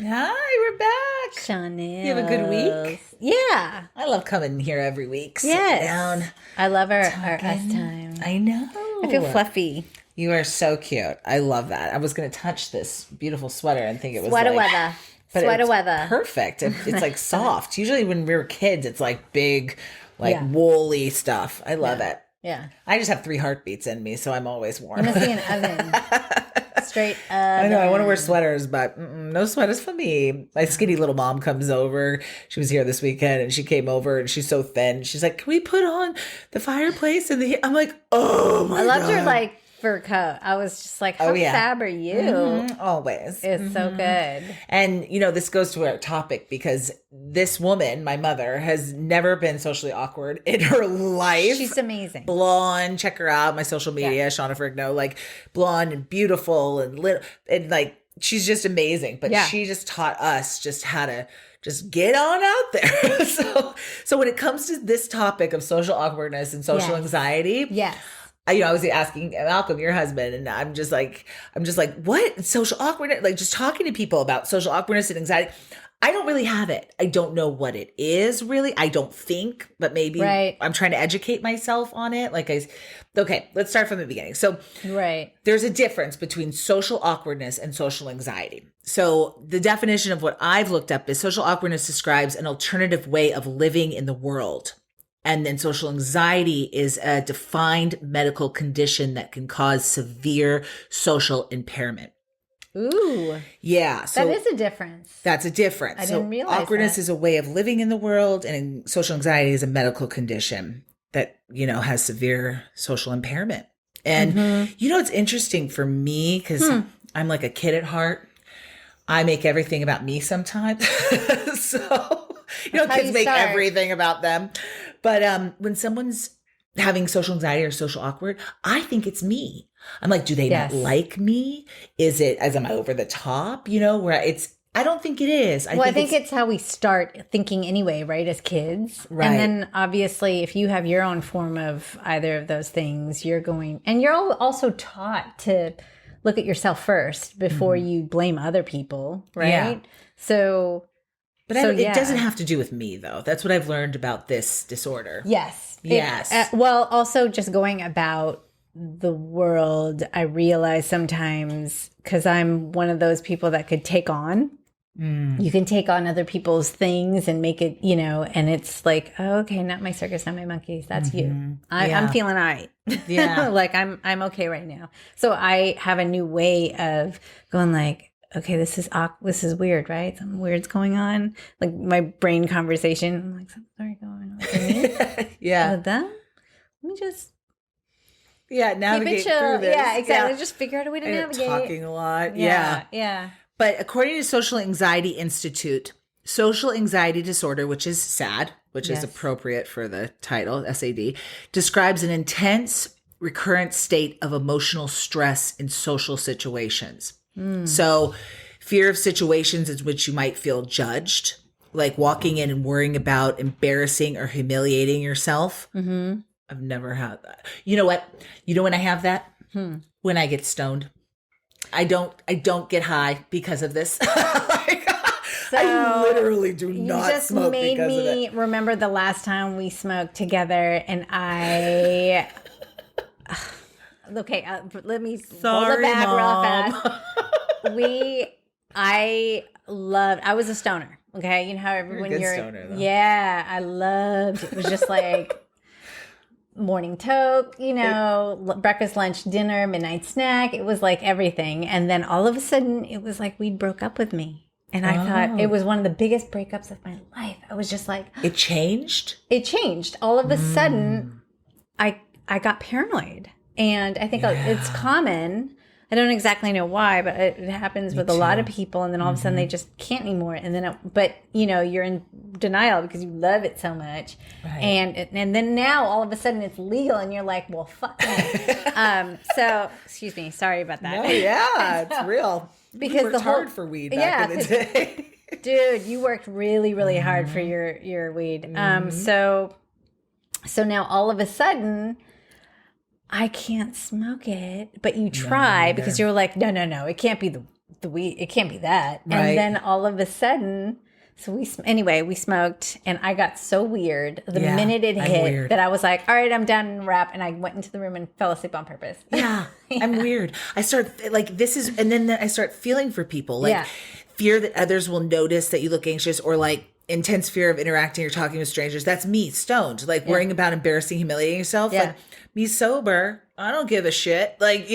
Hi, we're back. Shanna. You have a good week? Yeah. I love coming here every week. Sit Yes. down. I love our talking. us time. I know. I feel fluffy. You are so cute. I love that. I was going to touch this beautiful sweater and think it was Sweater like, weather. but Sweater it's weather. perfect. It's like soft. Usually when we were kids, it's like big, like Yeah. woolly stuff. I love it. Yeah. I just have 3 heartbeats in me, so I'm always warm. You must be an oven. Straight up. I know. I want to wear sweaters, but no sweaters for me. My skinny little mom comes over. She was here this weekend, and she came over, and she's so thin. She's like, "Can we put on the fireplace?" And I'm like, "Oh my god!" I loved her fur coat. I was just like, how fab are you? Mm-hmm. Always. It's so good. And, this goes to our topic because this woman, my mother, has never been socially awkward in her life. She's amazing. Blonde. Check her out. My social media, Shanna Ferrigno, like blonde and beautiful and little, and like, she's just amazing. But she just taught us just how to just get on out there. So when it comes to this topic of social awkwardness and social anxiety. Yes. I was asking Malcolm, your husband, and I'm just like, what? Social awkwardness? Like just talking to people about social awkwardness and anxiety. I don't really have it. I don't know what it is really. I don't think, but maybe I'm trying to educate myself on it. Okay, let's start from the beginning. So there's a difference between social awkwardness and social anxiety. So the definition of what I've looked up is social awkwardness describes an alternative way of living in the world. And then social anxiety is a defined medical condition that can cause severe social impairment. Ooh. Yeah. So that is a difference. That's a difference. I didn't realize awkwardness that. is a way of living in the world, and social anxiety is a medical condition that, has severe social impairment. And, it's interesting for me because I'm like a kid at heart. I make everything about me sometimes. So, kids make everything about them. But when someone's having social anxiety or social awkward, I think it's me. I'm like, do they not like me? Is it, am I over the top? I don't think it is. I think it's how we start thinking anyway, right? As kids. Right. And then obviously if you have your own form of either of those things, you're also taught to look at yourself first before you blame other people. Right. Yeah. But it doesn't have to do with me, though. That's what I've learned about this disorder. Yes. Yes. Also just going about the world, I realize sometimes, because I'm one of those people that could take on. You can take on other people's things and make it, and it's like, oh, okay, not my circus, not my monkeys. That's you. I'm feeling all right. Yeah. I'm okay right now. So I have a new way of going like, okay, this is weird, right? Something weird's going on. Like my brain conversation. I'm like, something's going on with me. Yeah. With them? Let me just navigate through this. Yeah, exactly. Just figure out a way to navigate. Talking a lot. Yeah. But according to Social Anxiety Institute, social anxiety disorder, which is SAD, which is appropriate for the title, SAD, describes an intense, recurrent state of emotional stress in social situations. So fear of situations in which you might feel judged, like walking in and worrying about embarrassing or humiliating yourself. I've never had that. You know what? You know when I have that? When I get stoned. I don't get high because of this. I literally do not smoke because of it. You just made me remember the last time we smoked together, and I... Okay, let me pull it back real fast. I was a stoner. Okay, you know how everyone you're a good stoner, though. Yeah, I loved it. Was just like morning toke, breakfast, lunch, dinner, midnight snack. It was like everything. And then all of a sudden, it was like weed broke up with me. And I thought it was one of the biggest breakups of my life. I was just like... It changed? It changed. All of a sudden, I got paranoid. And I think it's common. I don't exactly know why, but it happens with a lot of people. And then all of a sudden they just can't anymore. And then, you're in denial because you love it so much. Right. And then now all of a sudden it's legal and you're like, well, fuck me. So, excuse me. Sorry about that. No, yeah, it's real. Because the hard for weed back in the day. Dude, you worked really, really hard for your weed. So now all of a sudden... I can't smoke it, but you try because you're like, no, it can't be it can't be that. Right. And then all of a sudden, so we smoked, and I got so weird the minute it hit that I was like, all right, I'm done and wrap. And I went into the room and fell asleep on purpose. Yeah. I'm weird. I start like, and then I start feeling for people, like fear that others will notice that you look anxious, or like intense fear of interacting or talking with strangers. That's me stoned, like worrying about embarrassing, humiliating yourself. Like me sober, I don't give a shit. Like,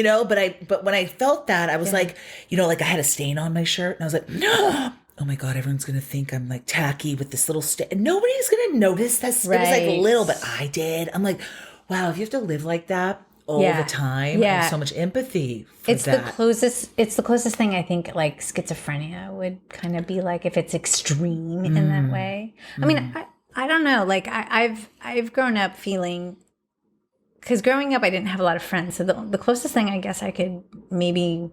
but when I felt that, I was like, like I had a stain on my shirt, and I was like, no. Oh my God, everyone's going to think I'm like tacky with this little stain. Nobody's going to notice this. Right. It was like little, but I did. I'm like, wow, if you have to live like that all the time, I have so much empathy for that. It's the closest thing I think like schizophrenia would kind of be like, if it's extreme in that way. I mean, I don't know. Like I've grown up feeling, because growing up I didn't have a lot of friends. So the closest thing I guess I could maybe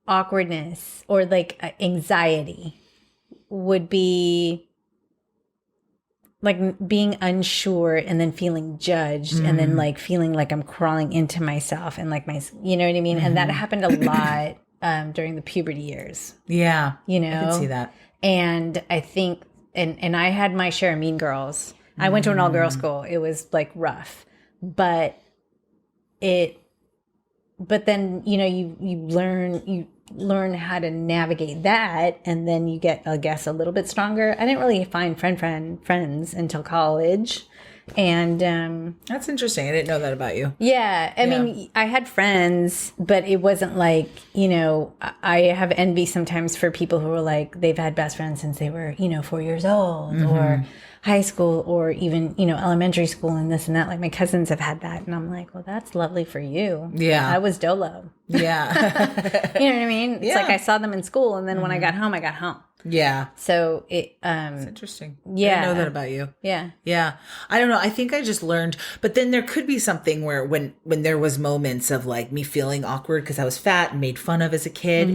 awkwardness or like anxiety would be like being unsure and then feeling judged and then like feeling like I'm crawling into myself and like you know what I mean? And that happened a lot during the puberty years. Yeah. I can see that. And I think, and I had my share of mean girls. I went to an all girl school. It was like rough, but then, you learn how to navigate that, and then you get, I guess, a little bit stronger. I didn't really find friends until college. And that's interesting. I didn't know that about you. Yeah. I mean, I had friends, but it wasn't like, I have envy sometimes for people who are like, they've had best friends since they were, 4 years old or high school or even, elementary school and this and that. Like my cousins have had that. And I'm like, well, that's lovely for you. Yeah. I was dolo. Yeah. You know what I mean? It's like I saw them in school, and then when I got home, I got home. Yeah. So it's interesting. Yeah. I didn't know that about you. Yeah. Yeah. I don't know. I think I just learned, but then there could be something where when there was moments of like me feeling awkward because I was fat and made fun of as a kid,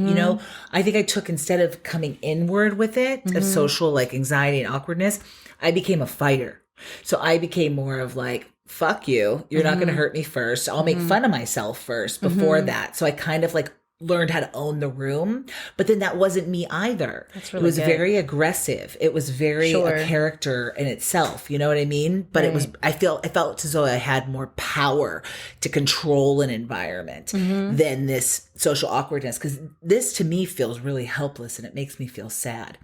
I think I took, instead of coming inward with it, of social like anxiety and awkwardness, I became a fighter. So I became more of like, fuck you. You're not going to hurt me first. I'll make fun of myself first before that. So I kind of like learned how to own the room, but then that wasn't me either. That's really good. Very aggressive. It was very a character in itself. You know what I mean? But it was, I felt as though I had more power to control an environment than this social awkwardness. Cause this to me feels really helpless, and it makes me feel sad.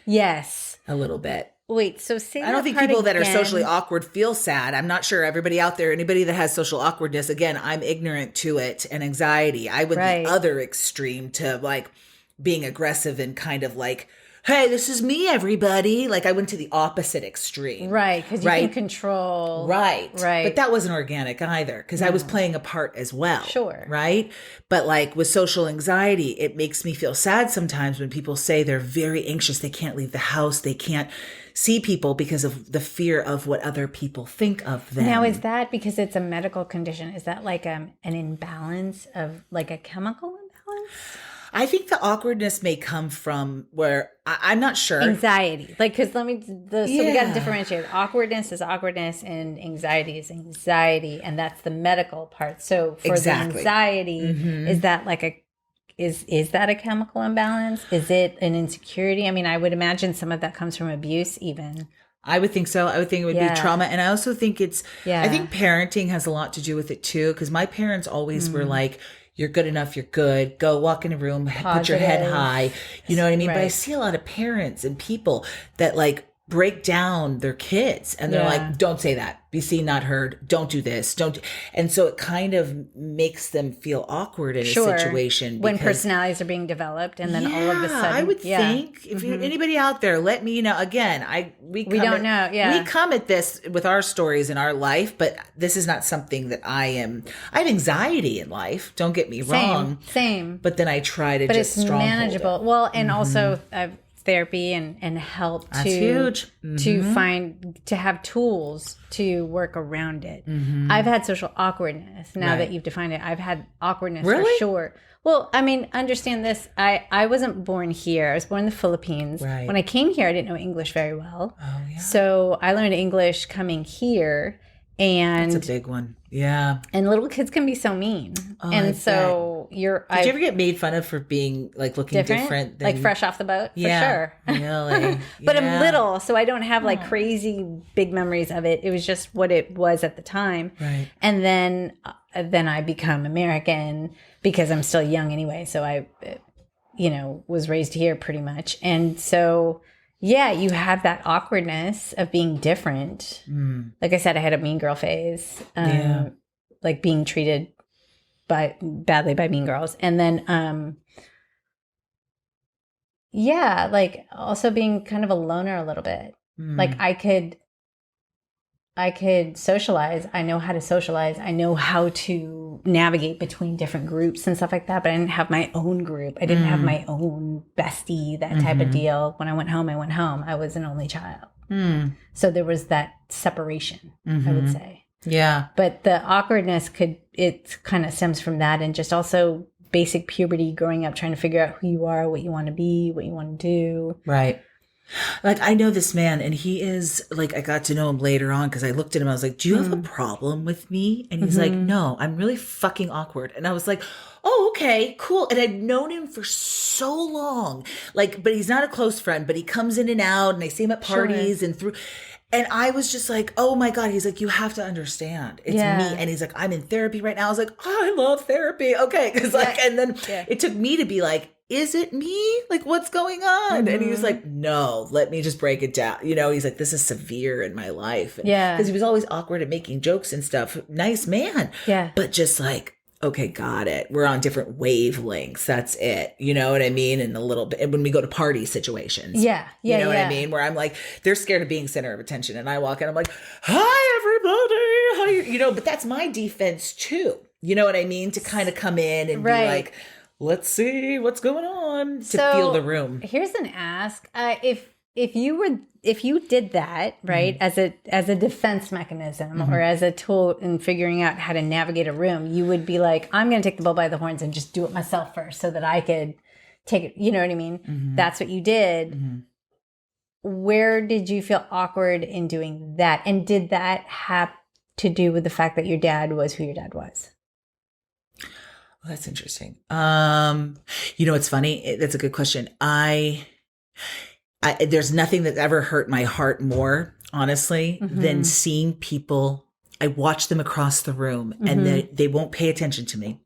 Yes. A little bit. Wait, so say I don't think people that are socially awkward feel sad. I'm not sure everybody out there, anybody that has social awkwardness, again, I'm ignorant to it, and anxiety. I would the other extreme to like being aggressive and kind of like, hey, this is me, everybody. Like I went to the opposite extreme. Right, because you can control. Right. But that wasn't organic either, because I was playing a part as well. Sure. Right? But like with social anxiety, it makes me feel sad sometimes when people say they're very anxious. They can't leave the house. They can't see people because of the fear of what other people think of them. Now, is that because it's a medical condition? Is that like an imbalance of like a chemical imbalance? I think the awkwardness may come from where I'm not sure. Anxiety. Like, because we got to differentiate. Awkwardness is awkwardness and anxiety is anxiety. And that's the medical part. So for the anxiety, is that like is that a chemical imbalance? Is it an insecurity? I mean, I would imagine some of that comes from abuse even. I would think so. I would think it would be trauma. And I also think I think parenting has a lot to do with it too. Because my parents always were like, you're good enough, you're good. Go walk in a room, put your head high. You know what I mean? Right. But I see a lot of parents and people that like break down their kids, and they're like, don't say that. Be seen, not heard. Don't do this. And so it kind of makes them feel awkward in a situation. When personalities are being developed, and then all of a sudden. I would think, if anybody out there, let me know. Again, we don't know. Yeah. We come at this with our stories in our life, but this is not something that I have anxiety in life. Don't get me wrong. Same. But then I try to it's manageable. Well, and also therapy and help to have tools to work around it. I've had social awkwardness. Now that you've defined it, I've had awkwardness for sure. Well, I mean, understand this. I wasn't born here. I was born in the Philippines. Right. When I came here, I didn't know English very well. Oh, yeah. So I learned English coming here. And that's a big one. Yeah. And little kids can be so mean. Oh, and so Did you ever get made fun of for being like looking different? Like fresh off the boat? For sure. Really? But I'm little, so I don't have like crazy big memories of it. It was just what it was at the time. Right. And then I become American because I'm still young anyway. So I, was raised here pretty much. And so, yeah, you have that awkwardness of being different. Like I said, I had a mean girl phase, like being treated badly by mean girls. And then, like also being kind of a loner a little bit. Like I could socialize. I know how to socialize. I know how to navigate between different groups and stuff like that. But I didn't have my own group. I didn't have my own bestie, that type of deal. When I went home, I was an only child. So there was that separation, I would say. Yeah. But the awkwardness it kind of stems from that, and just also basic puberty, growing up, trying to figure out who you are, what you want to be, what you want to do. Right. Like, I know this man, and he is like, I got to know him later on because I looked at him. I was like, do you have a problem with me? And he's like, no, I'm really fucking awkward. And I was like, oh, okay, cool. And I'd known him for so long, like, but he's not a close friend, but he comes in and out, and I see him at parties and through. And I was just like, oh my God. He's like, you have to understand. It's me. And he's like, I'm in therapy right now. I was like, oh, I love therapy. Okay. Cause and then it took me to be like, is it me? Like, what's going on? And he was like, no, let me just break it down. He's like, this is severe in my life. Because he was always awkward at making jokes and stuff. Nice man. Yeah. But just like, okay, got it. We're on different wavelengths. That's it. You know what I mean? And a little bit, and when we go to party situations. You know what I mean? Where I'm like, they're scared of being center of attention. And I walk in, I'm like, hi, everybody. But that's my defense too. You know what I mean? To kind of come in and be like, let's see what's going on, to feel the room. Here's an ask. If you did that, right, as a defense mechanism or as a tool in figuring out how to navigate a room, you would be like, I'm going to take the bull by the horns and just do it myself first so that I could take it. You know what I mean? That's what you did. Where did you feel awkward in doing that? And did that have to do with the fact that your dad was who your dad was? Well, that's interesting. It's funny. That's a good question. There's nothing that's ever hurt my heart more, honestly, than seeing people. I watch them across the room and they won't pay attention to me.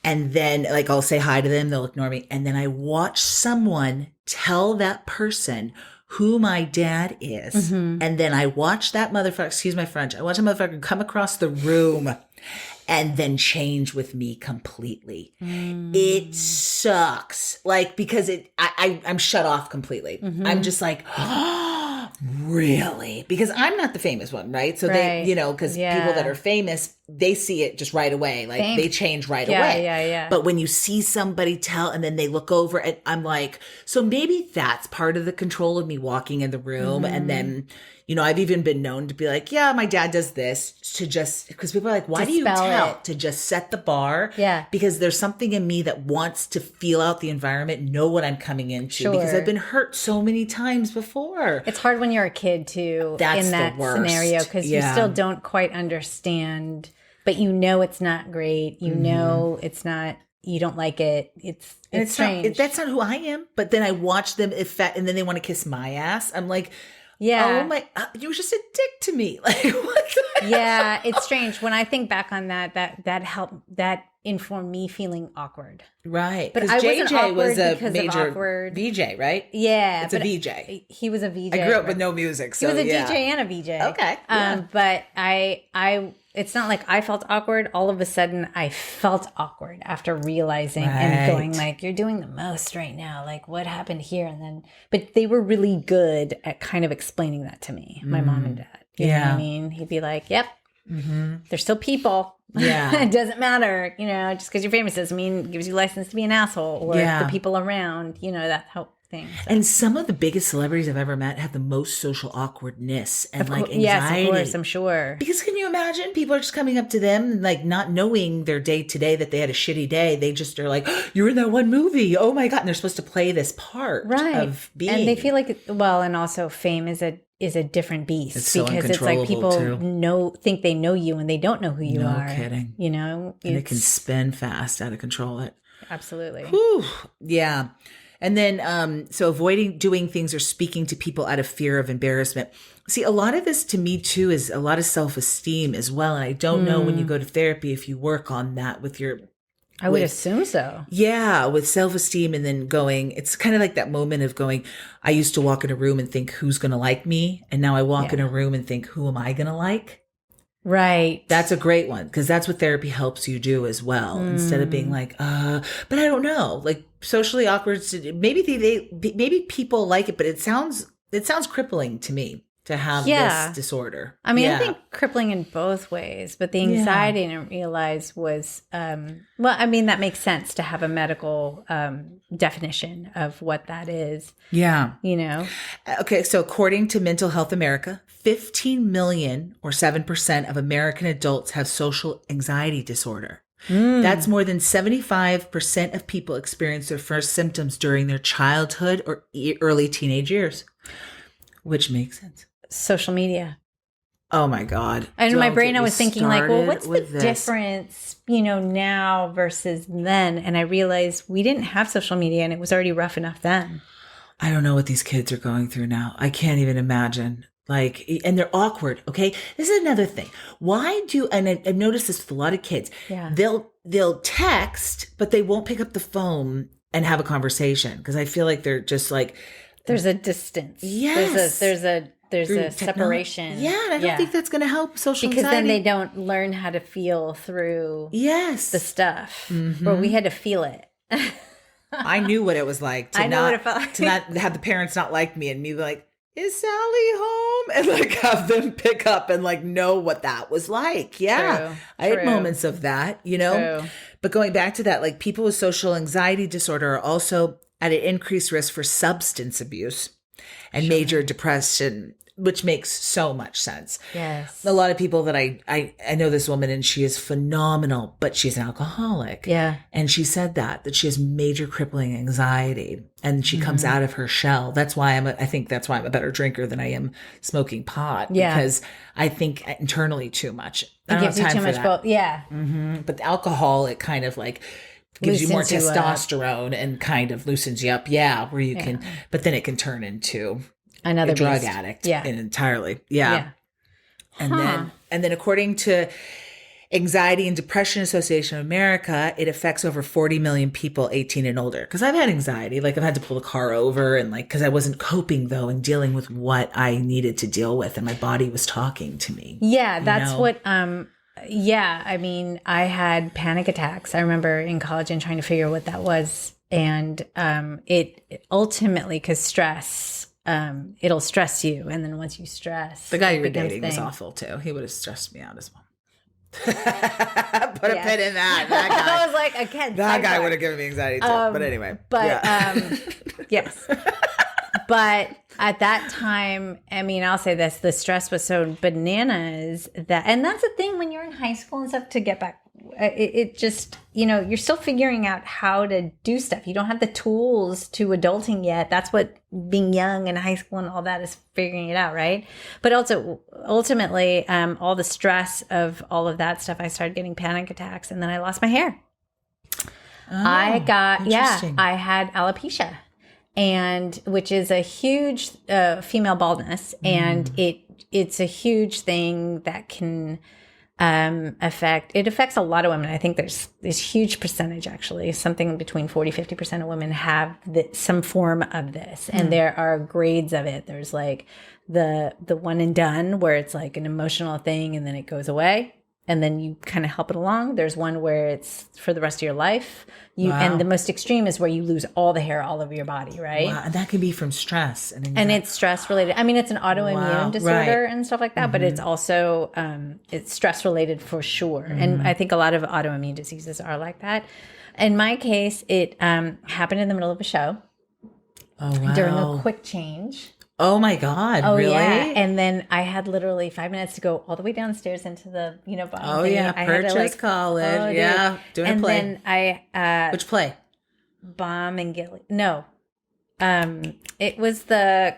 And then like, I'll say hi to them. They'll ignore me. And then I watch someone tell that person who my dad is. And then I watch that motherfucker, excuse my French, I watch a motherfucker come across the room and then change with me completely. It sucks. Like, because I'm shut off completely. I'm just like, oh, really? Because I'm not the famous one, right? So they, because people that are famous, they see it just right away. Like they change right away. But when you see somebody tell and then they look over and I'm like, so maybe that's part of the control of me walking in the room. And then, I've even been known to be like, yeah, my dad does this, to just, because people are like, why do you tell? To just set the bar. Yeah. Because there's something in me that wants to feel out the environment, know what I'm coming into, because I've been hurt so many times before. It's hard when you're a kid too, in that scenario, because you still don't quite understand, but it's not great. It's not, you don't like it. It's strange. That's not who I am. But then I watch them and then they want to kiss my ass. I'm like, oh my, you were just a dick to me. Like, what the hell? It's strange. When I think back on that helped, that informed me feeling awkward. Right. But I wasn't awkward was a because major of awkward. VJ, right? Yeah. It's a VJ. He was a VJ. I grew up with no music, so he was a DJ and a VJ. Okay. But it's not like I felt awkward. All of a sudden, I felt awkward after realizing and going like, you're doing the most right now. Like, what happened here? But they were really good at kind of explaining that to me, my mom and dad. You know what I mean? He'd be like, yep, they're still people. Yeah. It doesn't matter, just because you're famous doesn't mean it gives you license to be an asshole or the people around, that help. thing. So. And some of the biggest celebrities I've ever met have the most social awkwardness and like anxiety. Yes, of course, I'm sure. Because can you imagine people are just coming up to them and like not knowing their day to day that they had a shitty day. They just are like, oh, you're in that one movie. Oh my God. And they're supposed to play this part of being. And they feel like, well, and also fame is a different beast. It's so because it's like people too. think they know you and they don't know who you are. No kidding. You know? And it can spin fast, out of control it. Absolutely. Whew. Yeah. And then, so avoiding doing things or speaking to people out of fear of embarrassment. See, a lot of this to me too is a lot of self-esteem as well. And I don't know when you go to therapy if you work on that with your... I would assume so. Yeah, with self-esteem and then going, it's kind of like that moment of going, I used to walk in a room and think, who's going to like me? And now I walk in a room and think, who am I going to like? Right. That's a great one because that's what therapy helps you do as well. Instead of being like, but I don't know, like socially awkward. Maybe people like it, but it sounds crippling to me to have this disorder. I mean, I think crippling in both ways, but the anxiety I didn't realize was, well, I mean, that makes sense to have a medical definition of what that is. Yeah. You know? Okay. So according to Mental Health America, 15 million or 7% of American adults have social anxiety disorder. That's more than 75% of people experience their first symptoms during their childhood or early teenage years, which makes sense. Social media. Oh my God. And in my brain, I was thinking like, well, what's the difference, you know, now versus then? And I realized we didn't have social media and it was already rough enough then. I don't know what these kids are going through now. I can't even imagine. Like, and they're awkward. Okay. This is another thing. And I've noticed this with a lot of kids. Yeah. They'll text, but they won't pick up the phone and have a conversation. Cause I feel like they're just like, there's a distance. Yes. There's a separation. Yeah. And I don't think that's going to help social because anxiety. then they don't learn how to feel through the stuff where we had to feel it. I knew what it was like to not have the parents not like me and me like, is Sally home? And like have them pick up and like know what that was like. Yeah. I had moments of that, you know, but going back to that, like people with social anxiety disorder are also at an increased risk for substance abuse and major depression, which makes so much sense. Yes. A lot of people that I know this woman and she is phenomenal, but she's an alcoholic. Yeah. And she said that she has major crippling anxiety and she comes out of her shell. That's why I think that's why I'm a better drinker than I am smoking pot. Yeah. Because I think internally too much. It gives you too much both. Yeah. Mm-hmm. But the alcohol, it kind of like gives you more testosterone and kind of loosens you up. Yeah. Where you can, but then it can turn into another drug addict. Yeah. Entirely. Yeah. And then according to Anxiety and Depression Association of America, it affects over 40 million people 18 and older. Because I've had anxiety. Like I've had to pull the car over and like, because I wasn't coping though and dealing with what I needed to deal with. And my body was talking to me. Yeah. That's what, I mean, I had panic attacks. I remember in college and trying to figure out what that was. And it ultimately, because stress, it'll stress you. And then once you stress, the guy you were dating was awful too. He would have stressed me out as well. Put a pin in that. That guy. I was like, again, that guy would have given me anxiety too. But anyway, yes. But at that time, I mean, I'll say this: the stress was so bananas and that's the thing when you're in high school and stuff. To get back, it just, you know, you're still figuring out how to do stuff. You don't have the tools to adulting yet. That's what being young and high school and all that is, figuring it out, right? But also, ultimately, all the stress of all of that stuff, I started getting panic attacks, and then I lost my hair. I had alopecia, and which is a huge female baldness, and it's a huge thing that can affects a lot of women. I think there's this huge percentage, actually, something between 40-50% of women have some form of this. And there are grades of it. There's like the one and done where it's like an emotional thing and then it goes away and then you kind of help it along. There's one where it's for the rest of your life. And the most extreme is where you lose all the hair all over your body, right? Wow. And that can be from stress. And it's stress related. I mean, it's an autoimmune disorder and stuff like that, but it's also, it's stress related for sure. And I think a lot of autoimmune diseases are like that. In my case, it happened in the middle of a show. during a quick change. Oh my God. Oh, really? yeah. And then I had literally 5 minutes to go all the way downstairs into the, bottom Oh thingy. yeah. I had to, Purchase college. oh, Yeah. dude. Doing and a play. then I, Which play? Bomb and Gilly. No. It was the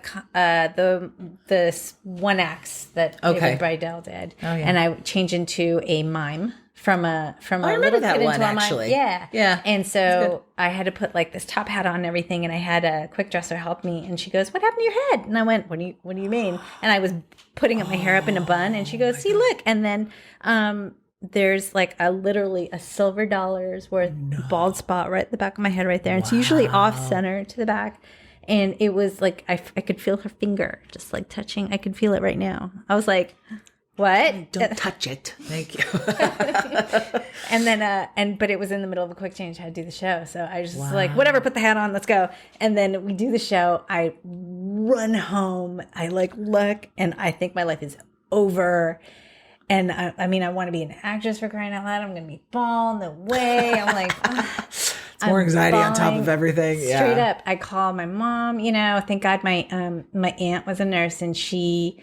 one acts that David Bridell did. Oh, yeah. And I changed into a mime from a I remember little that kid one, into a actually. mime. Yeah. Yeah. And so I had to put like this top hat on and everything, and I had a quick dresser help me, and she goes, "What happened to your head?" And I went, What do you mean?" And I was putting up my hair up in a bun, and she goes, "See, look." And then there's like literally a silver dollar's worth bald spot right at the back of my head right there. And it's usually off center to the back. And it was like, I could feel her finger just like touching. I could feel it right now. I was like, what? Don't touch it. Thank you. And then, but it was in the middle of a quick change. I had to do the show. So I was just like, whatever, put the hat on, let's go. And then we do the show. I run home. I like look, and I think my life is over. And I mean, I want to be an actress, for crying out loud. I'm going to be bald, no way. I'm like, it's more anxiety on top of everything. Straight up. I call my mom, thank God my aunt was a nurse, and she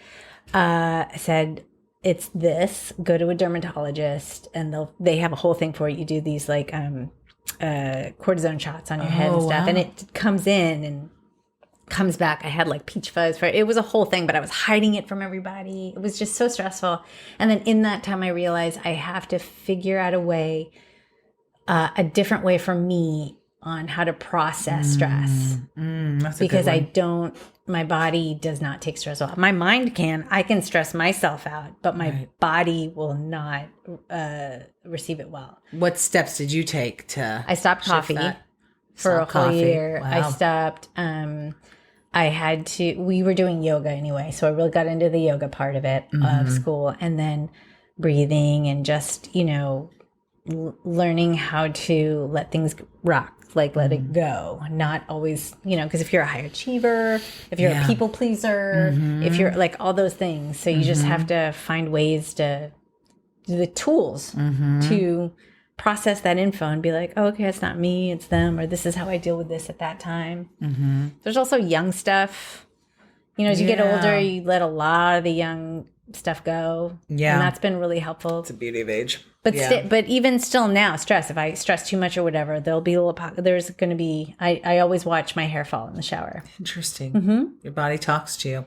said, it's this, go to a dermatologist, and they have a whole thing for it. You do these like cortisone shots on your head and stuff. Wow. And it comes in and comes back. I had like peach fuzz it was a whole thing, but I was hiding it from everybody. It was just so stressful. And then in that time I realized I have to figure out a different way for me on how to process stress. Because my body does not take stress well. My mind can. I can stress myself out, but my body will not receive it well. What steps did you take to I stopped coffee for a whole year. Wow. I stopped we were doing yoga anyway, so I really got into the yoga part of it, of school, and then breathing and just, learning how to let things rock, like let it go, not always, because if you're a high achiever, if you're a people pleaser, if you're like all those things, so you just have to find ways to do the tools to process that info and be like, oh, okay, it's not me, it's them, or this is how I deal with this at that time. There's also young stuff. As you get older, you let a lot of the young stuff go. Yeah. And that's been really helpful. It's the beauty of age. But but even still now, stress, if I stress too much or whatever, there's going to be, I always watch my hair fall in the shower. Interesting. Your body talks to you.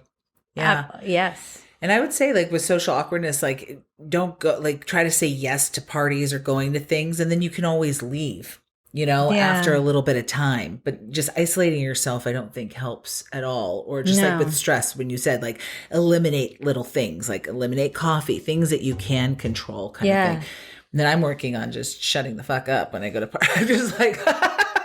Yeah. Yes. And I would say, like, with social awkwardness, like, don't go, like, try to say yes to parties or going to things, and then you can always leave, after a little bit of time. But just isolating yourself, I don't think helps at all. Or just like with stress, when you said, like, eliminate little things, like eliminate coffee, things that you can control kind of thing. And then I'm working on just shutting the fuck up when I go to parties. I'm just like...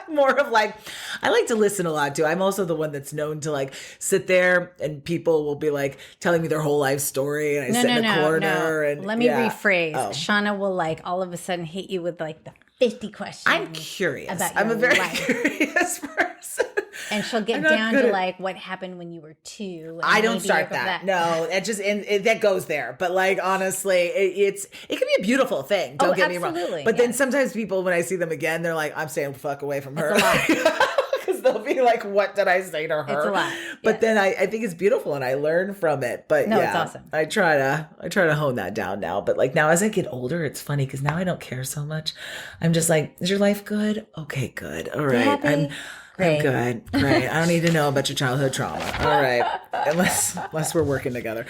more of like, I like to listen a lot too. I'm also the one that's known to like sit there and people will be like telling me their whole life story, and I sit in the corner. And let me rephrase. Shanna will like all of a sudden hit you with like the 50 questions. I'm curious. About I'm a very life. Curious person. And she'll get down to like what happened when you were 2. I don't start that. No, it just that goes there. But like honestly, it can be a beautiful thing. Don't get me wrong. But then sometimes people, when I see them again, they're like, I'm staying the fuck away from her. Because they'll be like, what did I say to her? It's a lot. But then I think it's beautiful and I learn from it. But it's awesome. I try to hone that down now. But like now as I get older, it's funny because now I don't care so much. I'm just like, is your life good? Okay, good. All right. I'm good. Great. I don't need to know about your childhood trauma. All right. Unless we're working together.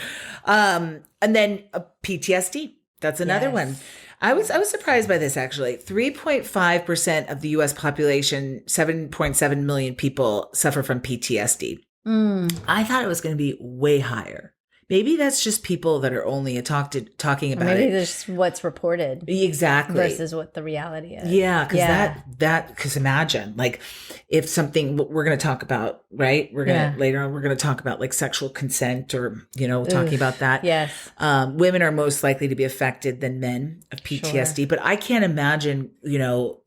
And then PTSD. That's another one. I was surprised by this, actually. 3.5% of the U.S. population, 7.7 million people, suffer from PTSD. I thought it was going to be way higher. Maybe that's just people that are only talking about it. Maybe that's what's reported. Exactly. Versus what the reality is. Yeah, because because imagine, like, if something we're going to talk about, right? Later on, we're going to talk about like sexual consent or, talking about that. Yes. Women are most likely to be affected than men of PTSD. Sure. But I can't imagine,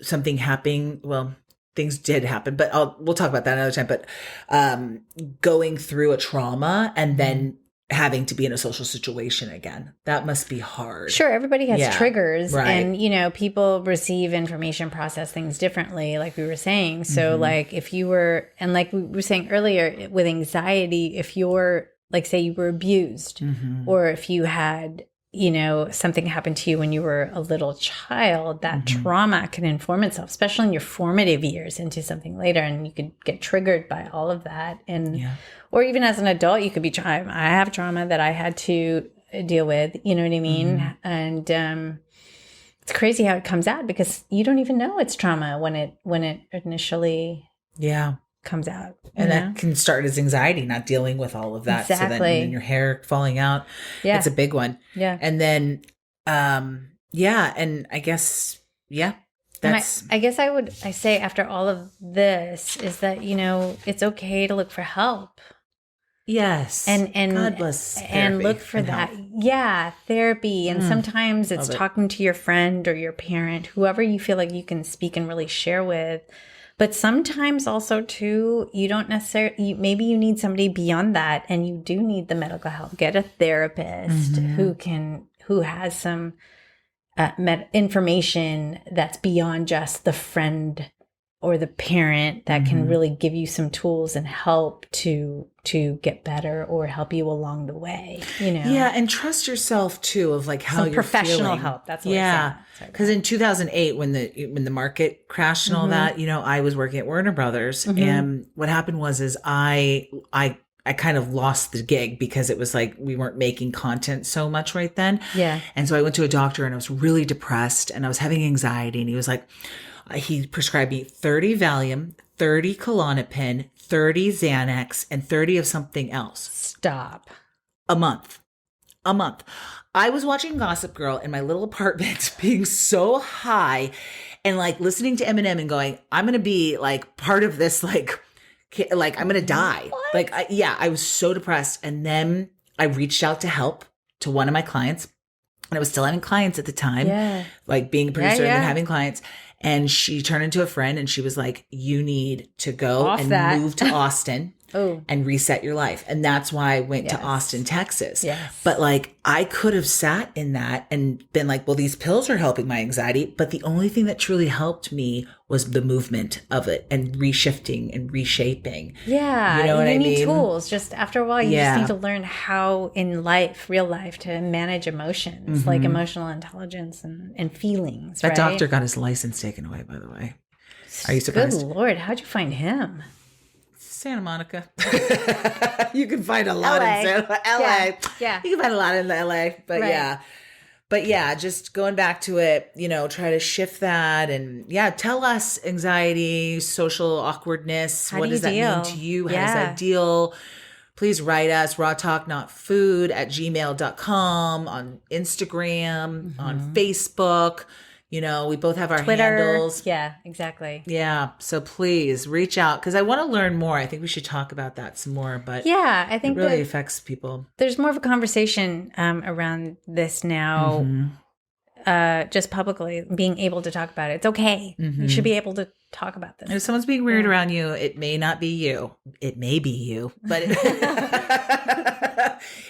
something happening. Well, things did happen, but we'll talk about that another time. But going through a trauma and then having to be in a social situation again. That must be hard. Sure, everybody has triggers, right. and people receive information, process things differently, like we were saying. So like if you were, and like we were saying earlier with anxiety, if you're like, say you were abused, or if you had, something happened to you when you were a little child, that trauma can inform itself, especially in your formative years, into something later, and you could get triggered by all of that. And or even as an adult, you could be I have trauma that I had to deal with, you know what I mean? And it's crazy how it comes out, because you don't even know it's trauma when it initially comes out. And that can start as anxiety, not dealing with all of that. Exactly. So then your hair falling out, it's a big one. Yeah. And then, and I guess, that's. And I guess I say after all of this is that, it's okay to look for help. Yes. And God bless therapy and look for that. help. Yeah, therapy. And sometimes it's talking to your friend or your parent, whoever you feel like you can speak and really share with. But sometimes also too, you don't necessarily, maybe you need somebody beyond that, and you do need the medical help. Get a therapist who has some information that's beyond just the friend or the parent, that can really give you some tools and help to get better, or help you along the way, Yeah, and trust yourself too, of like how some you're professional feeling. help. That's what I'm saying. Because in 2008, when the market crashed and all that, I was working at Warner Brothers, and what happened was I kind of lost the gig, because it was like we weren't making content so much right then. Yeah. And so I went to a doctor, and I was really depressed, and I was having anxiety, and he was like, he prescribed me 30 Valium, 30 Klonopin, 30 Xanax, and 30 of something else. Stop. A month. I was watching Gossip Girl in my little apartment, being so high, and like listening to Eminem and going, I'm going to be like part of this, like I'm going to die. What? Like, I was so depressed. And then I reached out to help to one of my clients, and I was still having clients at the time, like being a producer and then having clients. And she turned into a friend, and she was like, you need to go move to Austin and reset your life. And that's why I went to Austin, Texas. Yes. But like, I could have sat in that and been like, well, these pills are helping my anxiety. But the only thing that truly helped me was the movement of it, and reshifting and reshaping. Yeah. You know what I mean? You need tools. Just after a while, you just need to learn how in life, real life, to manage emotions, like emotional intelligence and feelings. That doctor got his license taken away, by the way. Are you surprised? Good Lord. How'd you find him? Santa Monica. You can find a lot in LA. Yeah. You can find a lot in LA. But just going back to it, try to shift that, and tell us anxiety, social awkwardness. What does that mean to you? How does that deal? Please write us, rawtalknotfood@gmail.com, on Instagram, on Facebook. We both have our Twitter. handles. Yeah, exactly. Yeah. So please reach out, because I want to learn more. I think we should talk about that some more. But I think it really affects people. There's more of a conversation around this now, just publicly being able to talk about it. It's okay. You should be able to talk about this. If someone's being weird around you, it may not be you. It may be you, but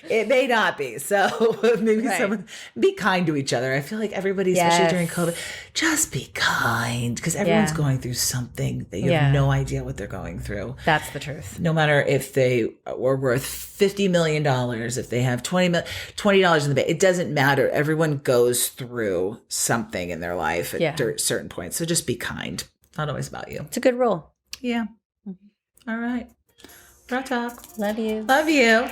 it may not be. So maybe someone, be kind to each other. I feel like everybody, especially during COVID, just be kind, because everyone's going through something that you have no idea what they're going through. That's the truth. No matter if they were worth $50 million, if they have $20 in the bank, it doesn't matter. Everyone goes through something in their life at certain points. So just be kind. Not always about you. It's a good rule. Yeah. All right. Raw talk. Love you. Love you.